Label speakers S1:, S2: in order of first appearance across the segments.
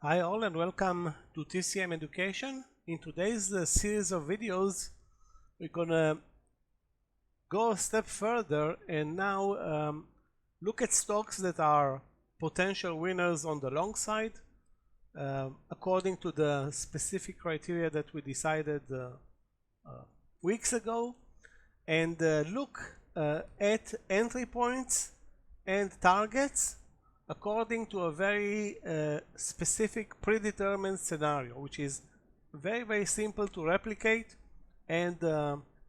S1: Hi all and welcome to TCM Education. In today's series of videos, we're gonna go a step further and now look at stocks that are potential winners on the long side according to the specific criteria that we decided weeks ago, and look at entry points and targets according to a very specific predetermined scenario, which is very simple to replicate and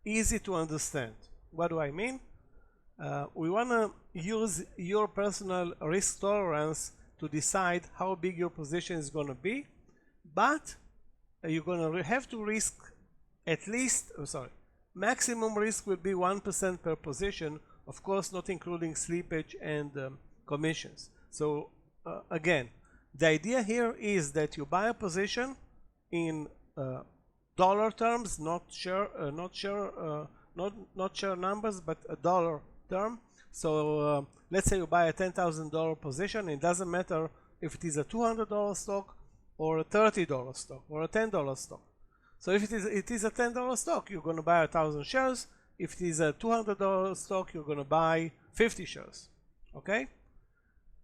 S1: easy to understand. What do I mean? We want to use your personal risk tolerance to decide how big your position is going to be, but you're going to have to risk at least, maximum risk will be 1% per position, of course not including slippage and commissions. So again, the idea here is that you buy a position in dollar terms, not share numbers, but a dollar term. So let's say you buy a $10,000 position. It doesn't matter if it is a $200 stock or a $30 stock or a $10 stock. So if it is a $10 stock, you're going to buy 1,000 shares. If it is a $200 stock, you're going to buy 50 shares. Okay?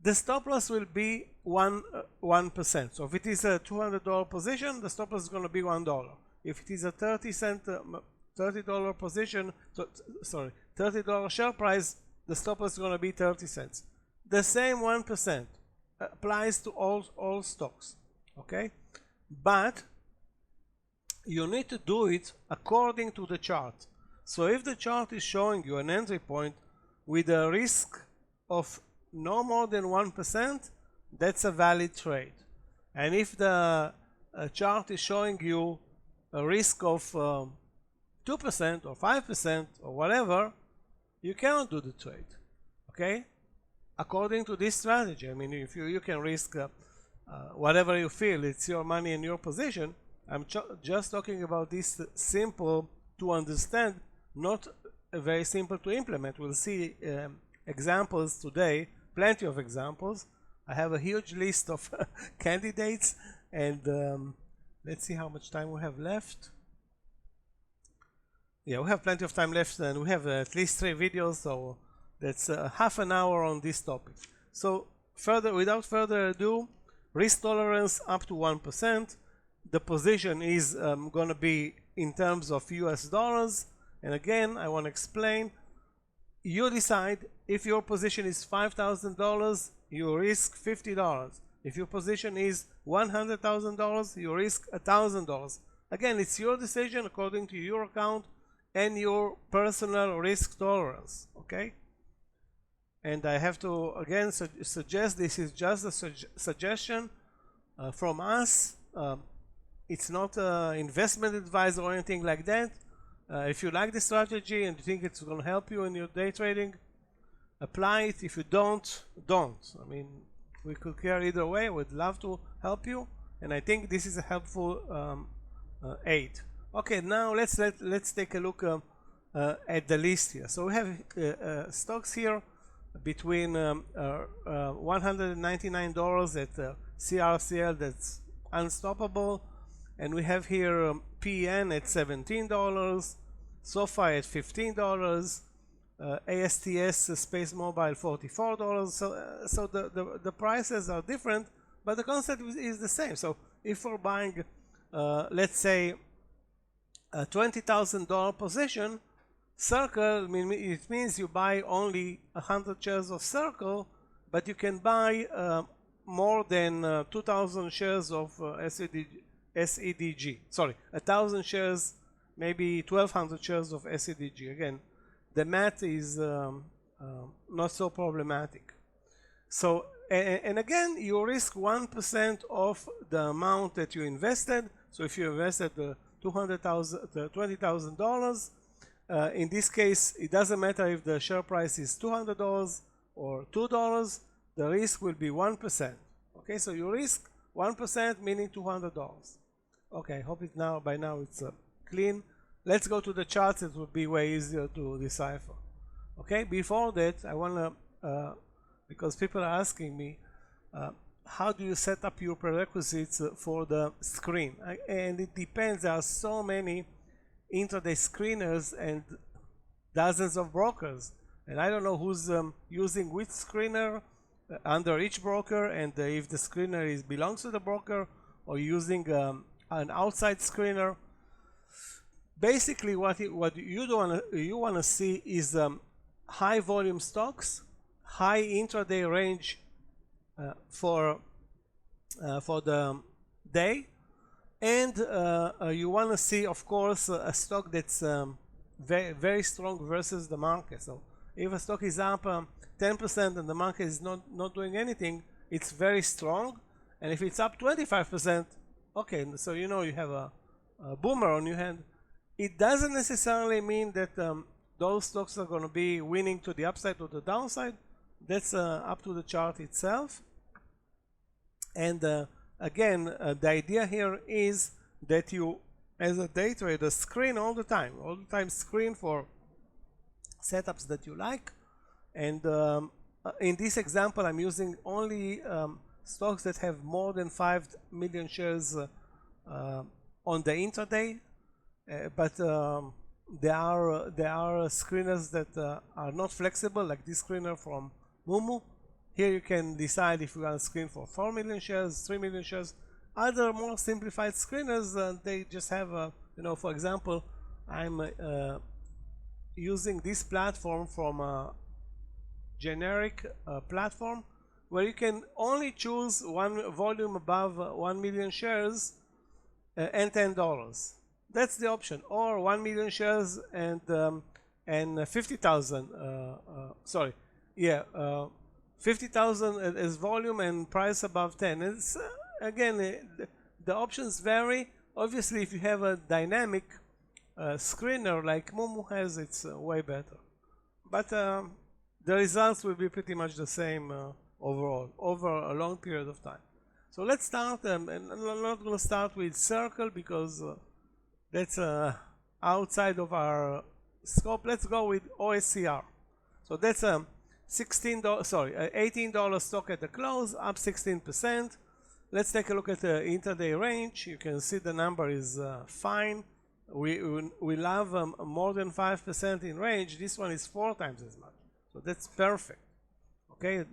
S1: The stop loss will be 1%. So if it is a $200 position, the stop loss is going to be $1. If it is a $30 position, $30 share price, the stop loss is going to be 30 cents. The same 1% applies to all stocks. Okay, but you need to do it according to the chart. So if the chart is showing you an entry point with a risk of no more than 1%, that's a valid trade. And if the chart is showing you a risk of 2% or 5% or whatever, you cannot do the trade. Okay? According to this strategy, I mean, if you can risk whatever you feel, it's your money and your position. I'm just talking about this simple to understand, not very simple to implement. We'll see examples today. Plenty of examples. I have a huge list of candidates, and let's see how much time we have left. Yeah, we have plenty of time left, and we have at least 3 videos, so that's half an hour on this topic. So without further ado, risk tolerance up to 1%. The position is going to be in terms of US dollars, and again I want to explain. You decide. If your position is $5,000, you risk $50. If your position is $100,000, you risk $1,000. Again, it's your decision according to your account and your personal risk tolerance. Okay? And I have to again suggest this is just a suggestion from us. It's not investment advice or anything like that. If you like the strategy and you think it's going to help you in your day trading, apply it. If you don't. I mean, we could care either way. We'd love to help you, and I think this is a helpful aid. Okay, now let's take a look at the list here. So we have stocks here between $199 at CRCL, that's unstoppable, and we have here PN at $17, SoFi at $15. ASTS Space Mobile $44. So the prices are different, but the concept is the same. So if we're buying let's say a $20,000 position, Circle, it means you buy only 100 shares of Circle, but you can buy more than 2,000 shares of SEDG. Sorry, 1,000 shares, maybe 1,200 shares of SEDG. Again, the math is not so problematic. So, and again, you risk 1% of the amount that you invested. So if you invested $20,000, in this case, it doesn't matter if the share price is $200 or $2, the risk will be 1%. Okay, so you risk 1%, meaning $200. Okay, I hope by now it's clean. Let's go to the charts. It will be way easier to decipher. Okay, before that, I want to because people are asking me how do you set up your prerequisites for the screen? And it depends. There are so many intraday screeners and dozens of brokers, and I don't know who's using which screener under each broker, and if the screener belongs to the broker or using an outside screener. Basically, what you want to see is high volume stocks, high intraday range for the day, and you want to see, of course, a stock that's very strong versus the market. So if a stock is up 10% and the market is not doing anything, it's very strong. And if it's up 25%, okay, so you know you have a boomer on your hand. It doesn't necessarily mean that those stocks are going to be winning to the upside or the downside. That's up to the chart itself. And again, the idea here is that you, as a day trader, screen all the time screen for setups that you like. And in this example, I'm using only stocks that have more than 5 million shares on the intraday, but there are screeners that are not flexible, like this screener from Mumu. Here you can decide if you want to screen for 4 million shares, 3 million shares. Other more simplified screeners, they just have, you know, for example, I'm using this platform from a generic platform where you can only choose one volume above 1 million shares and $10. That's the option, or 1 million shares and 50,000. Sorry, yeah. 50,000 as volume and price above 10. It's again, the options vary. Obviously, if you have a dynamic screener like Mumu has, it's way better. But the results will be pretty much the same overall over a long period of time. So let's start, and I'm not going to start with Circle because that's outside of our scope. Let's go with OSCR. So that's $18 stock at the close, up 16%. Let's take a look at the intraday range. You can see the number is fine. We love more than 5% in range. This one is 4 times as much, so that's perfect. Okay,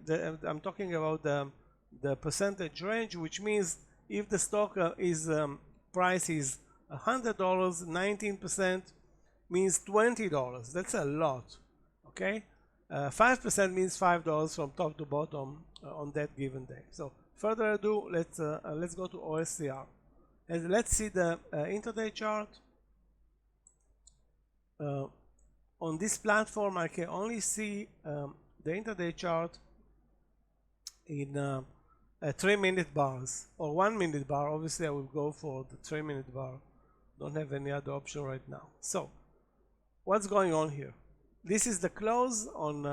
S1: I'm talking about the percentage range, which means if the stock price is $100, 19% means $20. That's a lot. Okay. 5% means $5 from top to bottom on that given day. So further ado, let's go to OSCR and let's see the intraday chart. On this platform, I can only see the intraday chart in 3-minute bars or 1-minute bar. Obviously, I will go for the 3-minute bar. Don't have any other option right now. So what's going on here? This is the close on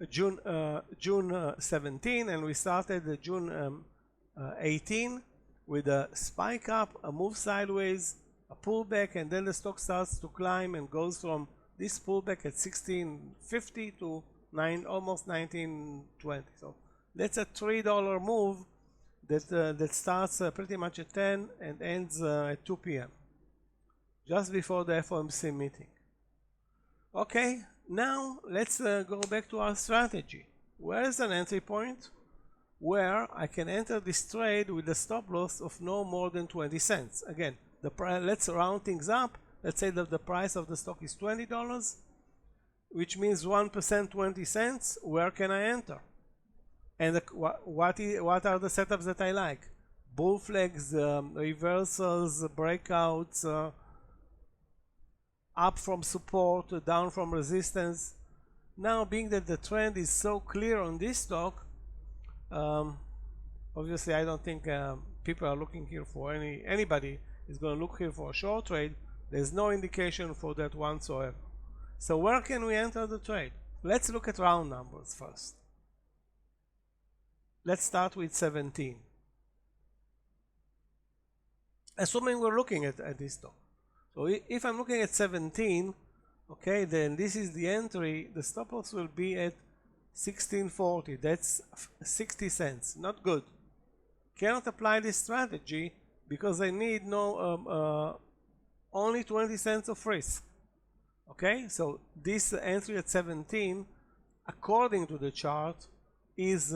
S1: June 17, and we started June 18 with a spike up, a move sideways, a pullback, and then the stock starts to climb and goes from this pullback at 1650 to almost 1920. So that's a $3 move that starts pretty much at 10 and ends at 2 p.m. just before the FOMC meeting. Okay, now let's go back to our strategy. Where is an entry point where I can enter this trade with a stop loss of no more than 20 cents? Again, let's round things up. Let's say that the price of the stock is $20, which means 1% 20 cents. Where can I enter? And what are the setups that I like? Bull flags, reversals, breakouts, up from support, down from resistance. Now, being that the trend is so clear on this stock, obviously I don't think people are looking here for anybody is going to look here for a short trade. There's no indication for that whatsoever. So where can we enter the trade? Let's look at round numbers first. Let's start with 17. Assuming we're looking at this stock. So if I'm looking at 17, okay, then this is the entry. The stop loss will be at 1640, that's 60 cents, not good. Cannot apply this strategy because I need only 20 cents of risk. Okay, so this entry at 17, according to the chart, is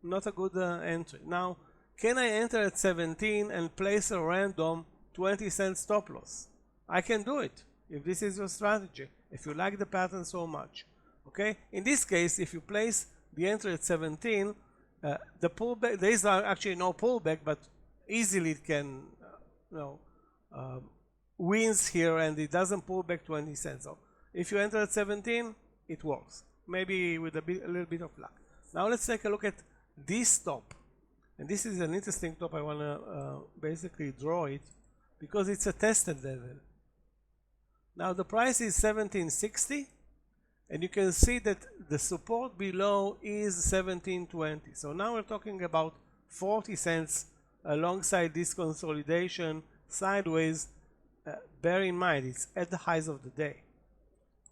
S1: not a good entry. Now, can I enter at 17 and place a random 20 cent stop loss? I can do it if this is your strategy, if you like the pattern so much. Okay, in this case, if you place the entry at 17, the pullback, there is actually no pullback, but easily it can wins here and it doesn't pull back 20 cents. So if you enter at 17, it works, maybe with a little bit of luck. Now let's take a look at this stop, and this is an interesting top. I want to basically draw it because it's a tested level. Now the price is 1760, and you can see that the support below is 1720. So now we're talking about 40 cents alongside this consolidation sideways. Bear in mind, it's at the highs of the day.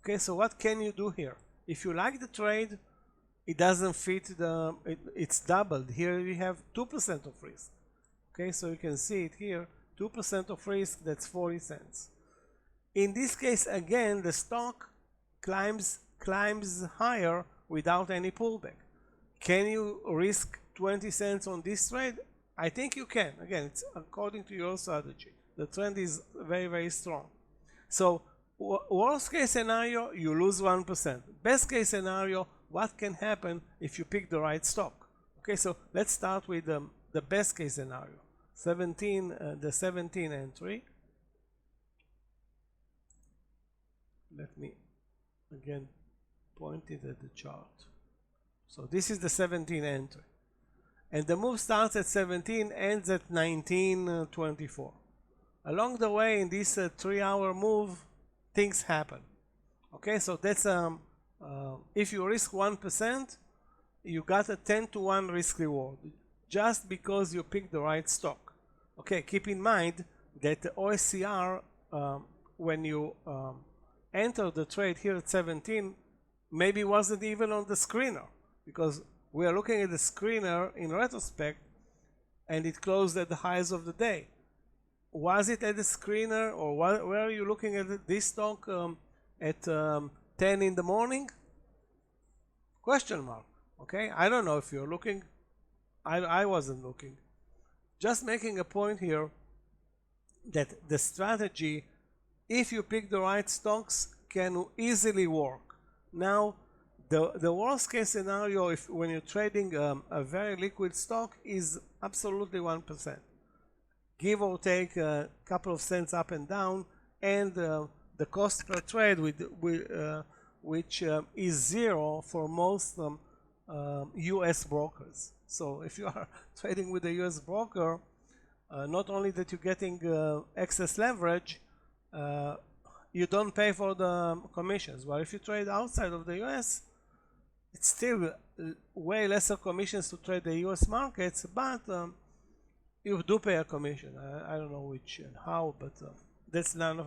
S1: Okay, so what can you do here? If you like the trade, it doesn't fit it's doubled. Here we have 2% of risk. Okay, so you can see it here, 2% of risk, that's 40 cents. In this case, again, the stock climbs higher without any pullback. Can you risk 20 cents on this trade? I think you can. Again, it's according to your strategy. The trend is very, very strong. So worst case scenario, you lose 1%. Best case scenario, what can happen if you pick the right stock? Okay, so let's start with the best case scenario. The 17 entry. Let me again point it at the chart. So this is the 17 entry. And the move starts at 17, ends at 1924. Along the way, in this 3-hour move, things happen. Okay, so that's if you risk 1%, you got a 10-to-1 risk reward just because you picked the right stock. Okay, keep in mind that the OSCR, when you enter the trade here at 17, maybe wasn't even on the screener, because we are looking at the screener in retrospect and it closed at the highs of the day. Was it at the screener, or where are you looking at this stock at 10 in the morning? Question mark. Okay, I don't know if you're looking. I wasn't looking. Just making a point here that the strategy, if you pick the right stocks, can easily work. Now, the worst case scenario, if when you're trading a very liquid stock, is absolutely 1%. Give or take a couple of cents up and down, and the cost per trade, which is zero for most US brokers. So if you are trading with a US broker, not only that you're getting excess leverage, you don't pay for the commissions. Well, if you trade outside of the US, it's still way lesser commissions to trade the US markets, but you do pay a commission. I don't know which and how, but that's not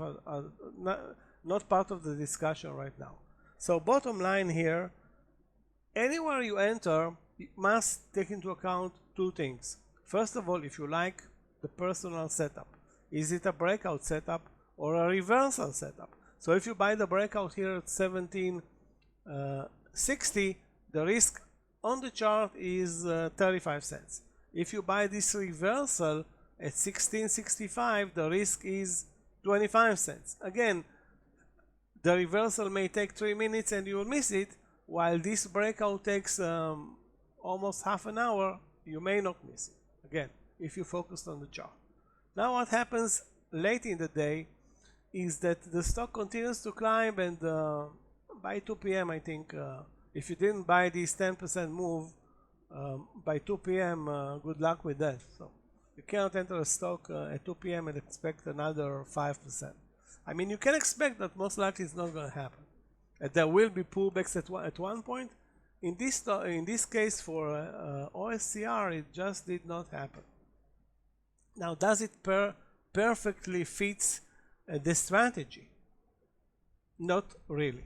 S1: part of the discussion right now. So bottom line here, anywhere you enter, you must take into account two things. First of all, if you like the personal setup, is it a breakout setup or a reversal setup? So if you buy the breakout here at 1760, the risk on the chart is 35 cents. If you buy this reversal at 1665, the risk is 25 cents. Again, the reversal may take 3 minutes and you will miss it, while this breakout takes almost half an hour. You may not miss it, again, if you focused on the chart. Now what happens late in the day is that the stock continues to climb, and by 2 p.m. I think, if you didn't buy this 10% move, by 2 p.m. Good luck with that. So you cannot enter a stock at 2 p.m. and expect another 5%. I mean, you can expect that most likely it's not going to happen. There will be pullbacks at one point. In this case for OSCR, it just did not happen. Now, does it perfectly fit the strategy? Not really.